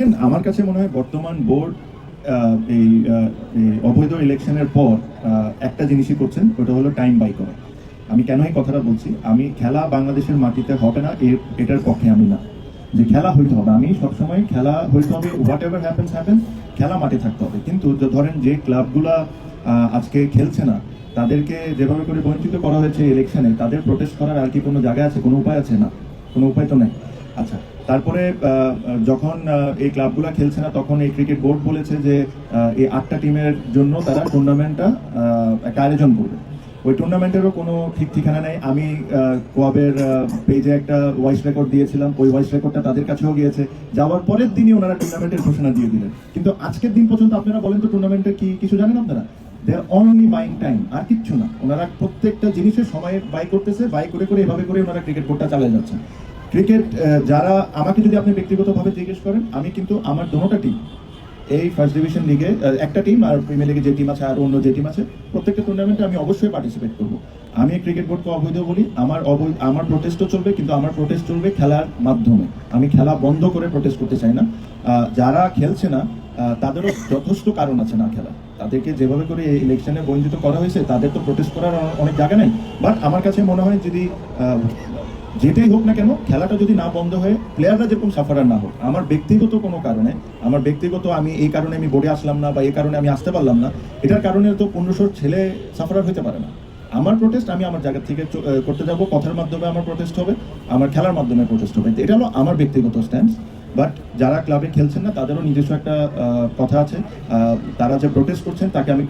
দেখেন, আমার কাছে মনে হয় বর্তমান বোর্ড এই অবৈধ ইলেকশনের পর একটা জিনিসই করছেন, ওটা হলো টাইম বাই করা। আমি কেন এই কথাটা বলছি, আমি খেলা বাংলাদেশের মাটিতে হবে না এটার পক্ষে আমি না, যে খেলা হইতে হবে। আমি সবসময় খেলা হইতে হবে, হোয়াট এভার হ্যাপেন্স হ্যাপেন, খেলা মাঠে থাকতে হবে। কিন্তু ধরেন যে ক্লাবগুলা আজকে খেলছে না, তাদেরকে যেভাবে করে বঞ্চিত করা হয়েছে ইলেকশনে, তাদের প্রোটেস্ট করার আর কি কোনো জায়গা আছে, কোনো উপায় আছে? না, কোনো উপায় তো নেই। আচ্ছা, তারপরে যখন এই ক্লাবগুলো খেলছে না, তখন এই ক্রিকেট বোর্ড বলেছে যে এই 8টা টিমের জন্য তারা টুর্নামেন্টটা একটা আয়োজন করবে। ওই টুর্নামেন্টেরও কোনো ঠিক ঠিকানা নেই। আমি কোয়াবের পেজে একটা ভয়েস রেকর্ড দিয়েছিলাম, ওই ভয়েস রেকর্ডটা তাদের কাছেও গিয়েছে। যাওয়ার পরের দিনই ওনারা টুর্নামেন্টের ঘোষণা দিয়ে দিলেন। কিন্তু আজকের দিন পর্যন্ত আপনারা বলেন তো টুর্নামেন্টের কি কিছু জানেন আপনারা? দে আর অনলি বাইং টাইম, আর কিচ্ছু না। ওনারা প্রত্যেকটা জিনিসের সময় বাই করতেছে, বাই করে করে এভাবে করে ওনারা ক্রিকেট বোর্ডটা চালিয়ে যাচ্ছে। ক্রিকেট যারা, আমাকে যদি আপনি ব্যক্তিগতভাবে জিজ্ঞেস করেন, আমি কিন্তু আমার দোনোটা টিম, এই ফার্স্ট ডিভিশন লিগে একটা টিম, আর প্রিমিয়ার লিগে যে টিম আছে আর অন্য যে টিম আছে, প্রত্যেকটা টুর্নামেন্টে আমি অবশ্যই পার্টিসিপেট করবো। আমি ক্রিকেট বোর্ডকে অবৈধ বলি, আমার প্রোটেস্টও চলবে, কিন্তু আমার প্রোটেস্ট চলবে খেলার মাধ্যমে। আমি খেলা বন্ধ করে প্রোটেস্ট করতে চাই না। যারা খেলছে না তাদেরও যথেষ্ট কারণ আছে না খেলা। তাদেরকে যেভাবে করে ইলেকশনে বঞ্চিত করা হয়েছে, তাদের তো প্রোটেস্ট করার অনেক জায়গা নেই। বাট আমার কাছে মনে হয় যদি যেটাই হোক না কেন, খেলাটা যদি না বন্ধ হয়ে প্লেয়াররা যেরকম সাফারার না হোক, আমার ব্যক্তিগত কোনো কারণে, আমি এই কারণে আমি বোর্ডে আসলাম না বা এই কারণে আমি আসতে পারলাম না, এটার কারণে তো 1500 ছেলে সাফারার হতে পারে না। আমার প্রোটেস্ট আমি আমার জায়গা থেকে করতে যাব, কথার মাধ্যমে আমার প্রোটেস্ট হবে, আমার খেলার মাধ্যমে প্রোটেস্ট হবে। এটা হলো আমার ব্যক্তিগত স্ট্যান্স। বাট যারা ক্লাবে খেলছেন না, তাদেরও নিজস্ব একটা কথা আছে। তারা যে প্রোটেস্ট করছেন, তাকে আমি